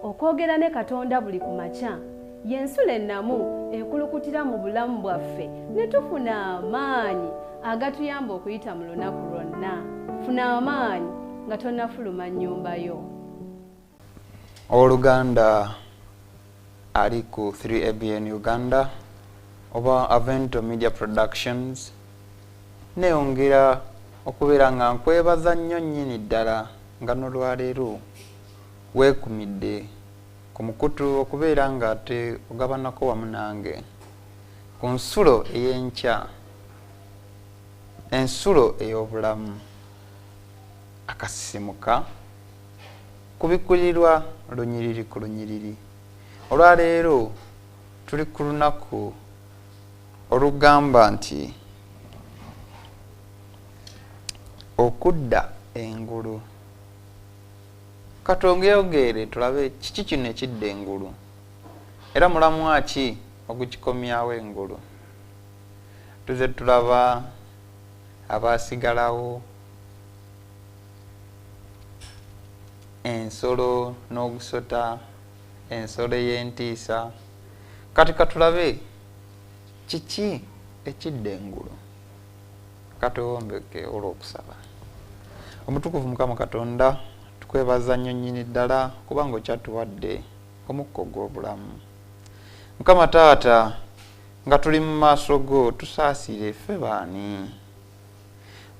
okwogera ne Katonda buli ku makya y'ensula ennamu ekulukutira mu bulamu bwaffe ne tufuna amaanyi agatuyamba okuyita mu lunaku lwonna. Funa amaanyi nga tonnafuluma nnyumba yo. Oluganda ali ku 3ABN Uganda oba Avento Media Productions neongera okubeera nga nkwebaza nnyo nnyini ddala nga n'olwaleero weekumidde ku mukutu okubeera nga ate ogabanako wamu nange ku nsulo ey'enkya, ensulo ey'obulamu, akasisimuka kubikulirwa lunyiriri ku lunyiriri. Olwaleero tuli ku lunaku olugamba nti okudda engulu. Katongeyogere tulabe kiki kino ekidda engulu era mulamwa ki ogukikomyawo engulu. Tuze tulaba abasigalawo, ensolo n'ogusota, ensolo ey'entiisa. Kati katulabe kiki ekidda engulu. Katuwombeke olw'okusaba. Omutukuvu Mukama Katonda tukwebaza nnyo nnyini ddala kubanga okyatuwadde omukka gw'obulamu. Mukama Taata, nga tuli mu maaso go tusaasire ffe baani.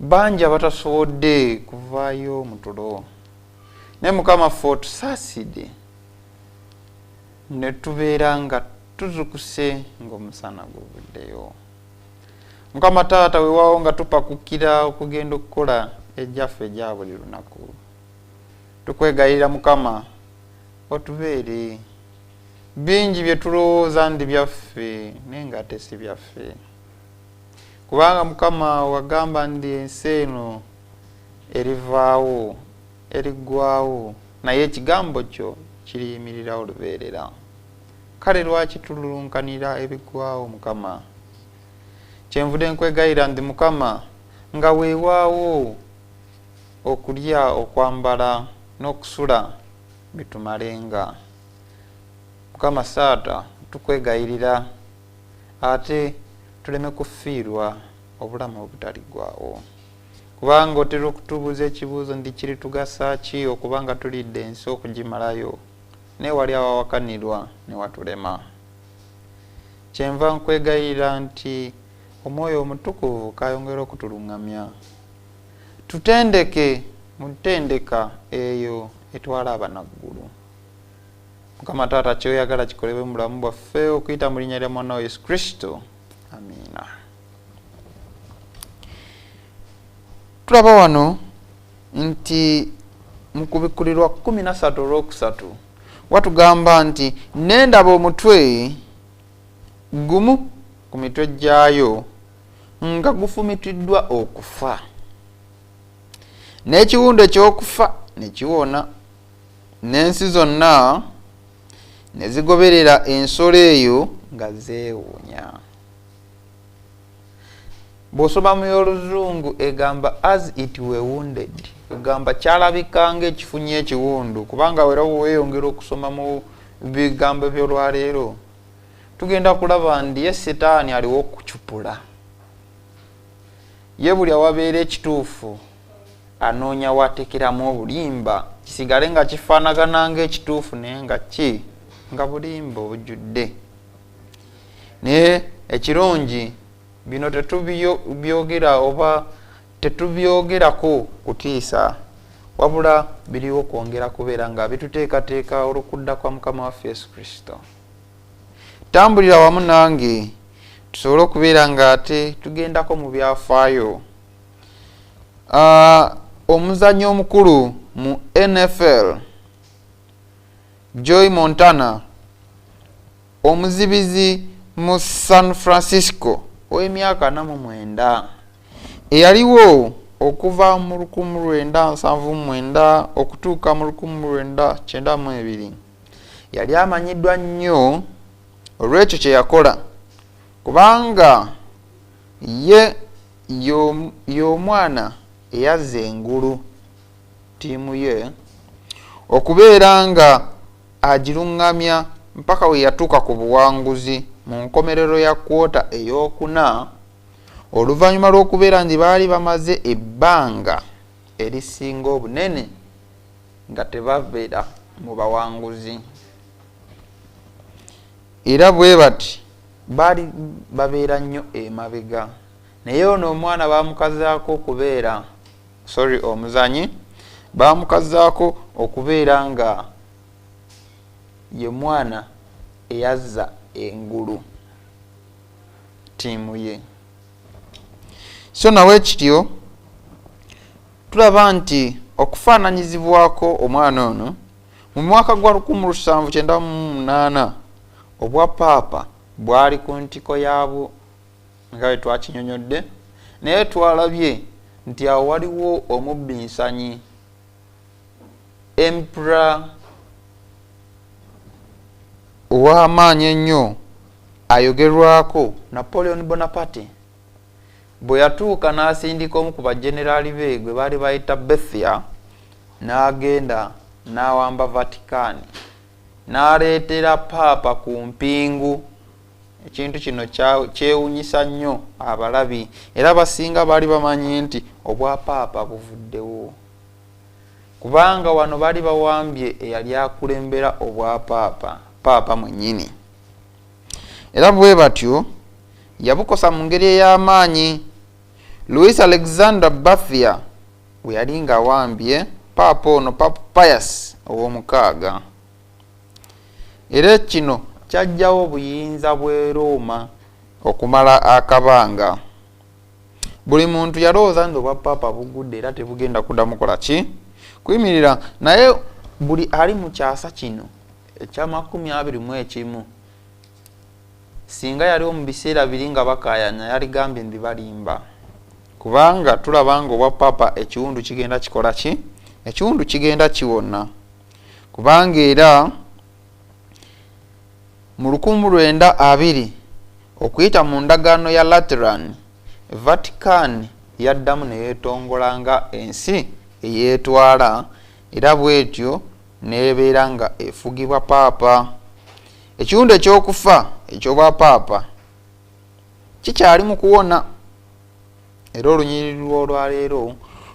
Bangi abatasobodde kuvaayo mu tulo. Naye Mukama ffe otusaasidde ne tubeera nga tuzukuse ng'omusana guvuddeyo. Mukama Taata weewaawo nga tupakukira okugenda okukola ejjaffe egya buli lunaku. Tukwegayirira Mukama otubeere. Bingi bye tulowooza ndi byaffe naye nga ate si byaffe. Kubanga Mukama wagamba ndi ensi eno erivaawo, eriggwaawo, naye ekigambo kyo kiriyimirira olubeerera. Kale lwaki tululunkanira ebiggwaawo Mukama? Kyenvudde nkwegayirira ndi Mukama nga weewaawo okulya, okwambala n'okusula bitumalenga. Mukama Saata tukwegayirira ate tuleme kufiirwa obulamu obutaliggwaawo. Kubanga otera okutubuuza ekibuuzo ndi kiri tugasa ki okubanga tulidde ensi okugimalayo naye wali awawakanirwa ne watulema. Kyenva nkwegayirira nti Omwoyo Omutukuvu kayongera okutulungamya. Tutendeke mu ntendeka eyo etwala abanaggulu. Mukama Taata kyoyagala kikolebwe mu bulamu bwaffe okuyita mu linnya lya Mwana wa Yesu Kristo. Amiina. Tulaba wano nti mu kubikulirwa 13 olwokusatu watugamba nti nendaba omutwe gumu ku mitwe gyayo nga gufumitiddwa okufa, n'ekiwundu ekyokufa ne kiwona, n'ensi zonna ne zigoberera ensolo eyo nga zeewuunya. Bw'osoma mu y'Oluzungu egamba as it were wounded, egamba kyalabika ng'ekifunye ekiwundu. Kubanga wera weeyongera okusoma mu bigambo by'olwaleero tugenda kulaba ndi ye Setaani aliwo okucupula. Ye buli awabeera ekituufu anoonya watekeramu obulimba kisigale nga kifaanagana ng'ekituufu naye nga nga bulimba obujjudde. Naye ekirungi bino tetubyogera oba tetubyogerako kutiisa, wabula biriwo okwongera kubeera nga bituteekateeka olw'okudda kwa Mukama waffe Yesu Kristo. Tambulira wamu nange tusobole okubeera nga ate tugendako mu byafaayo. Omuzannyi omukulu mu NFL Joey Montana, omuzibizi mu San Francisco ow'emyaka 49 eyaliwo okuva mu 1979 okutuuka mu 1992, yali amanyiddwa nnyo olw'ekyo kye yakola, kubanga ye y'omwana eyazza engulu ttiimu ye okubeera nga agiruŋŋamya mpaka we yatuuka ku buwanguzi mu nkomerero ya kwota ey'okuna, oluvannyuma lw'okubeera nti baali bamaze ebbanga erisinga obunene nga tebabeera mu bawanguzi. Era bwe bati baali babeera nnyo emabega, naye ono omwana baamukazaako okubeera omuzanyi baamukazaako okubeera nga ye mwana eyazza engulu ttiimu ye. So nawe kityo tulaba nti okufaananyizibwako omwana ono mu mwaka gwa 1798 obwa paapa bwali ku ntiko yaabwo nga bwe twakinyonyodde, naye twalabye nti awo waliwo omubbi nsanyi Emperor ow'amaanyi ennyo ayogerwako Napoleon Bonaparte bwe yatuuka n'asindika omu ku bajeneraali be gwe baali bayita Bethia, n'agenda n'awamba Vatican n'aleetera paapa ku mpingu. Ekintu kino kyewunyisa nnyo abalabi, era abasinga baali bamanyi nti obwa paapa buvuddewo, kubanga wano baali bawambye eyali akulembera obwa paapa mwennyini. Era bwe batyo yabukosa mu ngeri ey'amaanyi. Louis Alexander Bethia bwe yali ng'awambye paapa ono, Papa Pius ow'omukaaga. Era kino kyajjawo obuyinza bw'e Roma okumala akabanga. Buli muntu yalowooza nti obwa paapa bugudde era tebugenda kuddamu kola ki? Kuyimirira. Naye buli ali mu kyasa kino ekya 21 singa yaliwo mu biseera biri nga bakaayanya yaligambye ndi balimba, kubanga tulaba nga obwa paapa ekiwundu kigenda kikola ki? Ekiwundu kigenda kiwona, kubanga era mu 1920 okuyita mu ndagaano ya Lateran, Vatican yaddamu ne yeetongola nga ensi eyeetwala, era bw'etyo n'ebeera nga efugibwa paapa. Ekiwundu ekyokufa eky'obwa paapa kikyali mu kuwona, era olunyiriri lw'olwaleero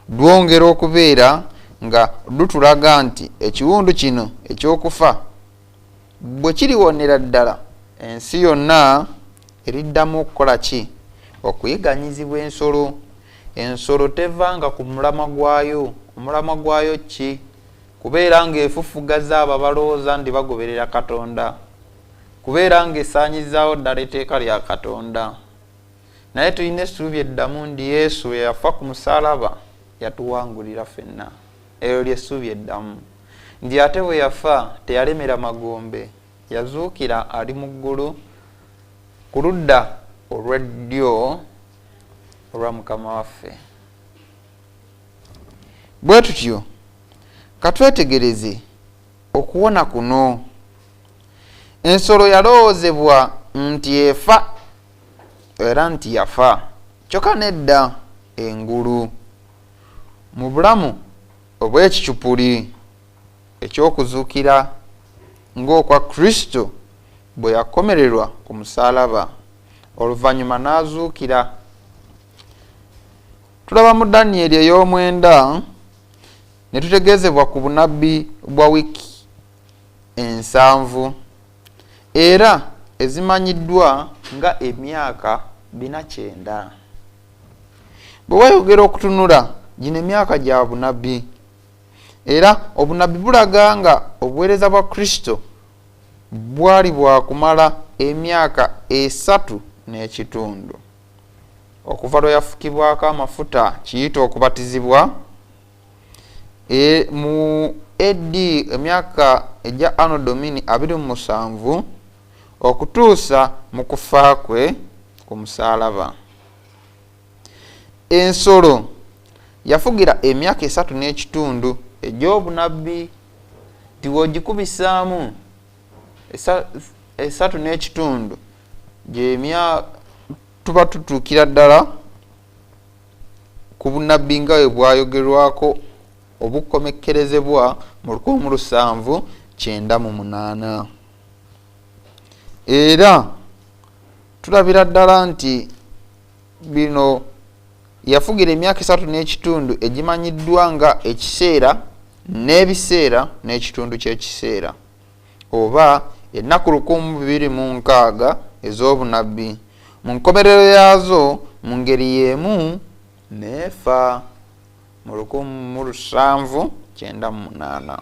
lwongera okubeera nga lutulaga nti ekiwundu kino ekyokufa bwe kiliwonera ddala, ensi yonna eriddamu okukola ki? Okuyiganyizibwa ensolo. Ensolo tevanga ku mulamwa gwayo. Omulamwa gwayo ki? Kubeera ng'efufugaza abo abalowooza nti bagoberera Katonda, kubeera ng'esaanyizaawo ddala etteeka lya Katonda. Naye tulina essuubi eddamu ndi Yesu eyafa ku musaalaba yatuwangulira ffenna. Eryo ly'essuubi eddamu ndi ate bwe yafa teyalemera magombe, yazuukira ali mu ggulu ku ludda olw'eddyo olwa Mukama waffe. Bwe tutyo katwetegereze okuwona kuno. Ensolo yalowoozebwa nti efa era nti yafa, kyokka nedda. Engulu mu bulamu obw'ekicupuli ekyokuzuukira ng'okwa Kristo bwe yakomererwa ku musaalaba, oluvannyuma n'azuukira. Tulaba mu Danyeri ey'omwenda ne tutegeezebwa ku bunabbi bwa wiiki 7 era ezimanyiddwa nga emyaka 400. Bwe wayogera okutunula gino emyaka gya bunabbi, era obunabbi bulaga nga obuweereza bwa Kristo bwali bwakumala emyaka 3.5 okuva lwe yafukibwako amafuta kiyita okubatizibwa mu AD emyaka egya Anno Domini 27 okutuusa mu kufa kwe ku musaalaba. Ensolo yafugira emyaka 3.5 egy'obunabbi. Tiwogikubisaamu 3.5 gy'emyaka tuba tutuukira ddala ku bunabbi nga bwe bwayogerwako obukomekkerezebwa mu 1793 98 era tulabira ddala nti bino yafugira emyaka 3 n'ekitundu egimanyiddwa nga ekiseera n'ebiseera n'ekitundu ky'ekiseera oba ennaku 206 ez'obunabbi. Mu nkomerero yaazo mu ngeri y'emu neefa mu 1798.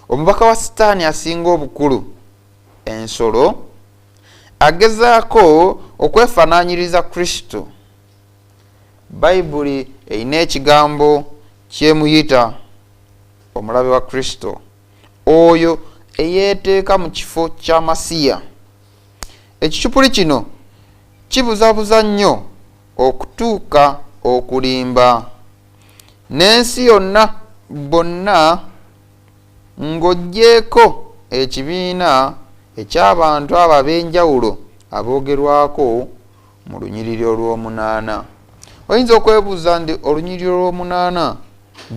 Omubaka wa Sitaani asinga obukulu, ensolo, agezaako okwefaanaanyiriza Kristo. Bayibuli erina ekigambo kyemuyita omulabe wa Kristo, oyo eyeeteeka mu kifo kya Masiya. Ekicupuli kino kibuzabuza nnyo okutuuka okulimba, n'ensi yonna bonna ng'oggyeko ekibiina eky'abantu abo ab'enjawulo aboogerwako mu lunyiriri olw'omunaana. Oyinza okwebuuza nti olunyiriri olw'omunaana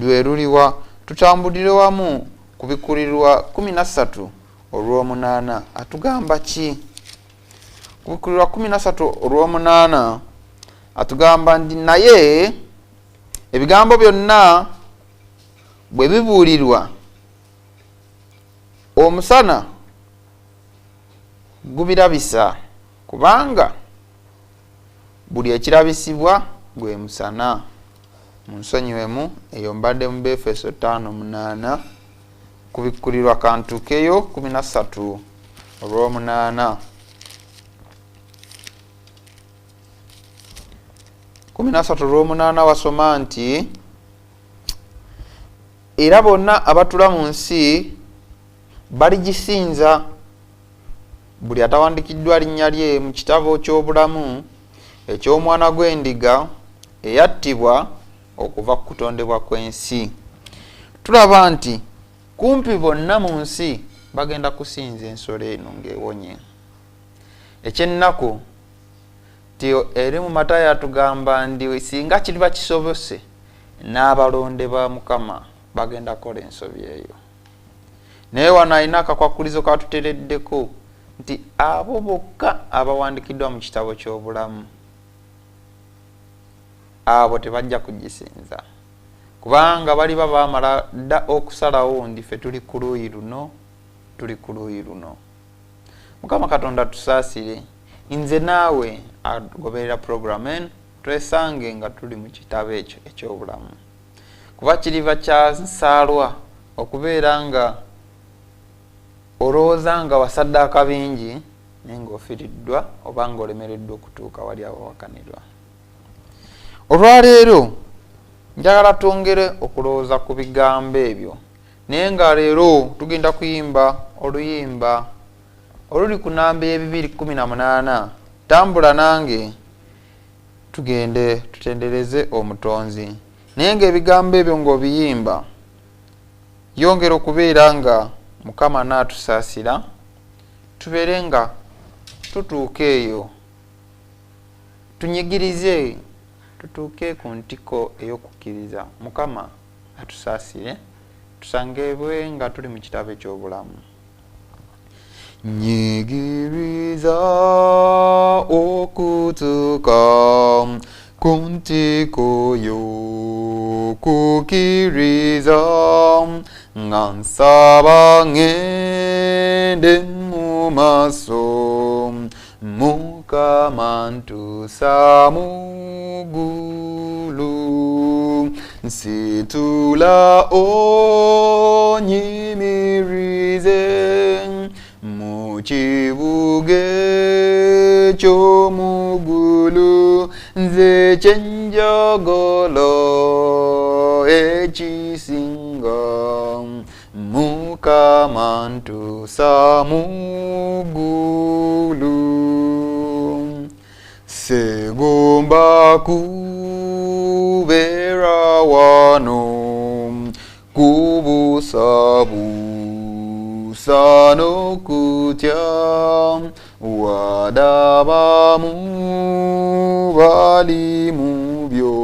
lwe luliwa? Tutambulire wamu ku Bikkulirwa 13 olw'omunaana atugamba ki? Ku Bikkulirwa 13 olw'omunaana atugamba nti naye ebigambo byonna bwe bibuulirwa omusana gubirabisa, kubanga buli ekirabisibwa gwe musana. Munsonyiwemu eyo mbadde mu Befeso 5:8 ku Bikkulirwa kantukeyo 13 olw'omunaana. 13 olw'omunaana wasoma nti era bonna abatula mu nsi baligisinza buli atawandikiddwa linnya lye mu kitabo ky'obulamu eky'omwana gw'endiga eyattibwa okuva ku kutondebwa kw'ensi. Tulaba nti kumpi bonna mu nsi bagenda kusinza ensolo eno ng'ewonye. Ekyennaku tiyo eri mu Matayo atugamba ndi singa kiriba kisobose n'abalonde ba Mukama bagenda kola ensobi eyo. Naye wano alina akakwakulizo katutereddeko nti abo bokka abawandikiddwa mu kitabo ky'obulamu abo tebajja kugisinza, kubanga baliba baamala dda okusalawo ndi ffe tuli ku luuyi luno, tuli ku luuyi luno. Mukama Katonda tusaasire, nze naawe agoberera program eno twesange nga tuli mu kitabo ekyo eky'obulamu, kuba kiriva kya nsaalwa okubeera nga olowooza nga wasaddaaka bingi naye ng'ofiriddwa oba ng'olemereddwa okutuuka wali awawakanirwa. Olwaleero njagala twongere okulowooza ku bigambo ebyo, naye nga leero tugenda kuyimba oluyimba oluli ku nnamba y'e218. Tambula nange tugende tutendereze omutonzi, naye ng'ebigambo ebyo ng'obiyimba yongera okubeera nga Mukama n'atusaasira tubeere nga tutuuka eyo, tunyigirize tutuuke ku ntiko ey'okukkiriza. Mukama atusaasire tusangibwe nga tuli mu kitabo eky'obulamu. Nyigiriza okutuuka ku ntiko y'okukkiriza nga nsaba ngende mu maaso, Mukama ntuusa mu ggulu, nsitula onyimirize mu kibuga eky'omu ggulu, nze kyenjagala ekisinga, Mukama ntuusa mu ggulu. Segomba kubeera wano kubusabusa n'okutya, wadabamu bali mu byo,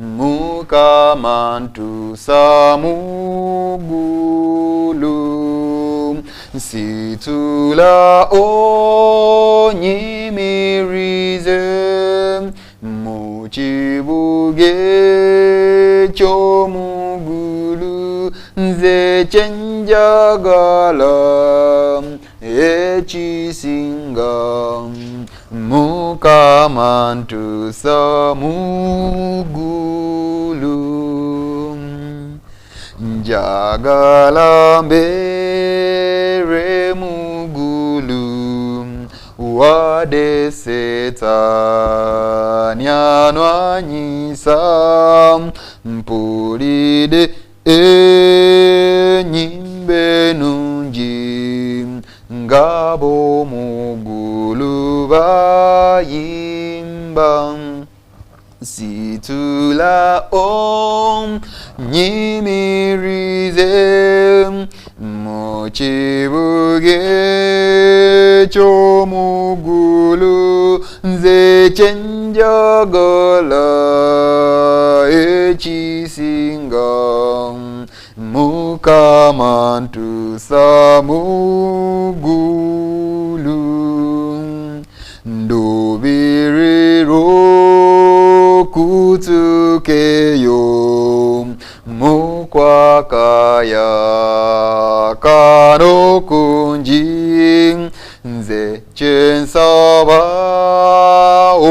Mukama ntuusa mu ggulu. nze kyenjagala ekisinga Mukama ntuusa mu ggulu njagala mbeere mu ggulu wadde Setaani anwanyisa mpulidde ennyimba ennungi nga b'omu ggulu bayimba situla onnyimirize mu kibuga eky'omu ggulu nze kyenjagala ekisinga Mukama ntuusa mu ggulu nduubirira okutuukayo mu kwakaya kano kungi nze kyensaba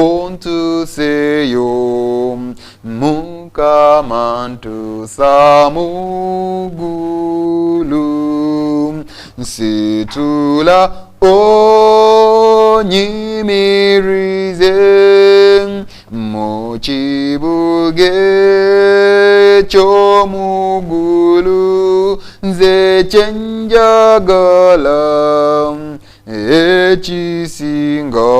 ontuuseyo Mukama ntuusa mu ggulu situla onnyimirize mu kibuga eky'omu ggulu nze kyenjagala ekisinga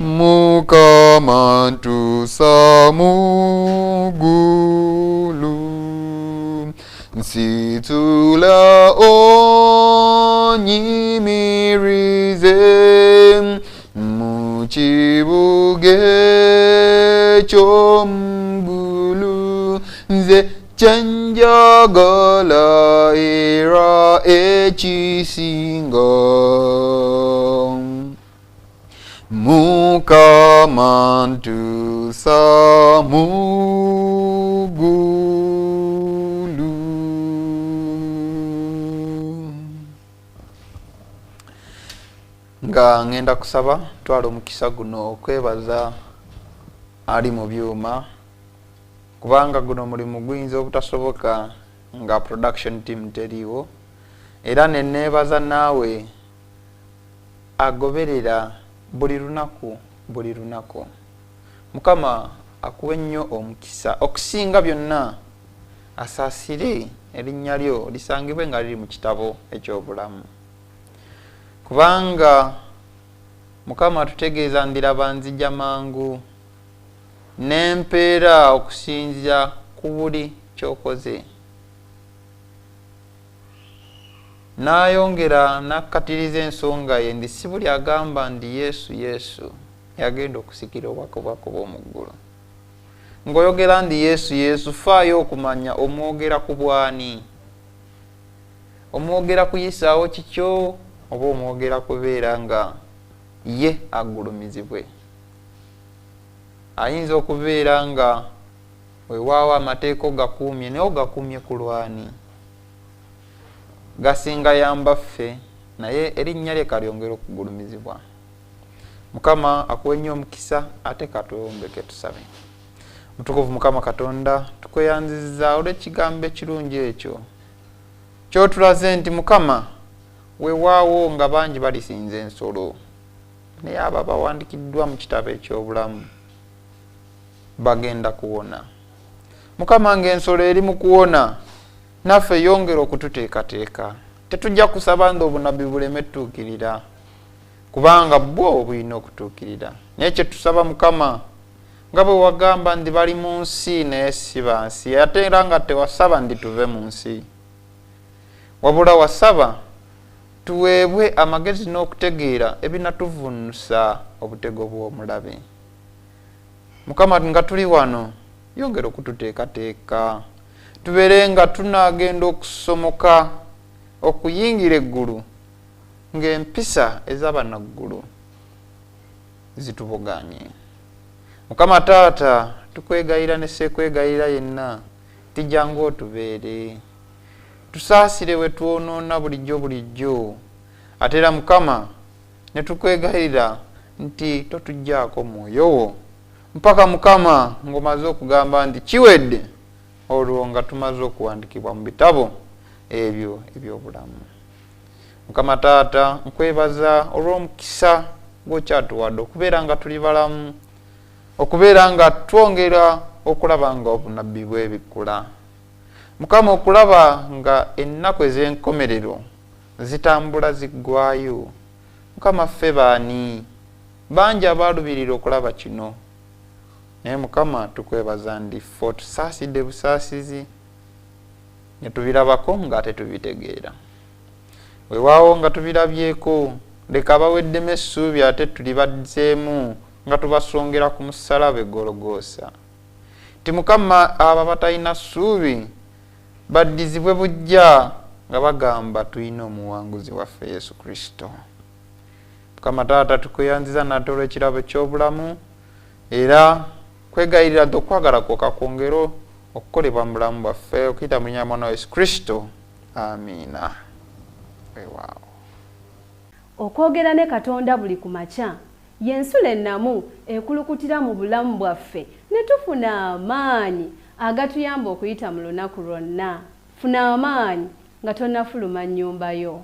Mukama ntuusa mu ggulu situla onnyimirize mu kibuga eky'omu ggulu nze kyenjagala era ekisinga Mukama ntuusa mu ggulu. Nga ngenda kusaba twala omukisa guno okwebaza ali mu byuma kubanga guno mulimu guyinza obutasoboka nga production team teriiwo, era neneebaza naawe agoberera buli lunaku. Mukama akuwe nnyo omukisa okusinga byonna, asaasire erinnya lyo lisangibwe nga liri mu kitabo eky'obulamu, kubanga Mukama tutegeeza ndiraba nzija mangu n'empeera okusinziira ku buli kyokoze. N'ayongera n'akkatiriza ensonga ye ndi si buli agamba ndi Yesu yagenda okusikira obwakabaka bw'omu ggulu. Ng'oyogera ndi Yesu faayo okumanya omwogera ku bwani, omwogera kuyisaawo kikyo oba omwogera kubeera nga ye agulumizibwe. Ayinza okubeera nga weewaawo amateeka ogakuumye naye ogakuumye ku lwani, gasinga yamba ffe naye erinnya lye kalyongera okugulumizibwa. Mukama akuwe nnyo omukisa, ate katwombeke tusabe. Mutukuvu Mukama Katonda, tukweyanziza olw'ekigambo ekirungi ekyo kyotulaze nti Mukama weewaawo nga bangi balisinza ensolo, naye abo abawandikiddwa mu kitabo eky'obulamu bagenda kuwona. Mukama ng'ensolo eri mu kuwona, naffe yongera okututeekateeka. Tetujja kusaba nti obunabi buleme tutuukirira, kubanga bwo bulina okutuukirira. Naye kye tusaba Mukama, nga bwe wagamba ndi bali mu nsi naye si ba nsi, ate era nga tewasaba ndi tuve mu nsi, wabula wasaba tuweebwe amagezi n'okutegeera ebinatuvunnusa obutego bw'omulabe. Mukama nga tuli wano, yongera okututeekateeka, tubeere nga tunaagenda okusomoka okuyingira eggulu ng'empisa ez'abanaggulu zituboganye. Mukama Taata, tukwegayira ne seekwegayira yenna, tijjangu otubeere, tusaasire we twonoona bulijjo ate era Mukama ne tukwegayirira nti totuggyako mwoyo wo mpaka Mukama ng'omaze okugamba nti kiwedde, olwo nga tumaze okuwandikibwa mu bitabo ebyo eby'obulamu. Mukama Taata, nkwebaza olw'omukisa gw'okyatuwadde okubeera nga tuli balamu, okubeera nga twongera okulaba nga obunabbi bwe bikula. Mukama, okulaba nga ennaku ez'enkomerero zitambula ziggwayo. Mukama, ffe baani bangi abaalubirira okulaba kino, naye Mukama tukwebaza ndi ffe otusaasidde busaasizi ne tubirabako nga tetubitegeera. Weewaawo nga tubirabyeko, leka abaweddemu essuubi ate tulibazzeemu nga tubasongera ku mussalaba e Gologoosa. Ti Mukama, abo abatalina ssuubi baddizibwe bujja nga bagamba tulina omuwanguzi waffe Yesu Kristo. Mukama Taata, tukweyanziza nate olw'ekirabo ky'obulamu era kwegayirira dde okwagala kwokka kwongera okukolebwa mu bulamu bwaffe okuyita mu linnya lya Mwana wa Yesu Kristo. Amiina. Weewaawo. Okwogera ne Katonda buli ku makya y'ensula ennamu ekulukutira mu bulamu bwaffe ne tufuna amaanyi agatuyamba okuyita mu lunaku lwonna. Funa amaanyi nga tonnafuluma nnyumba yo.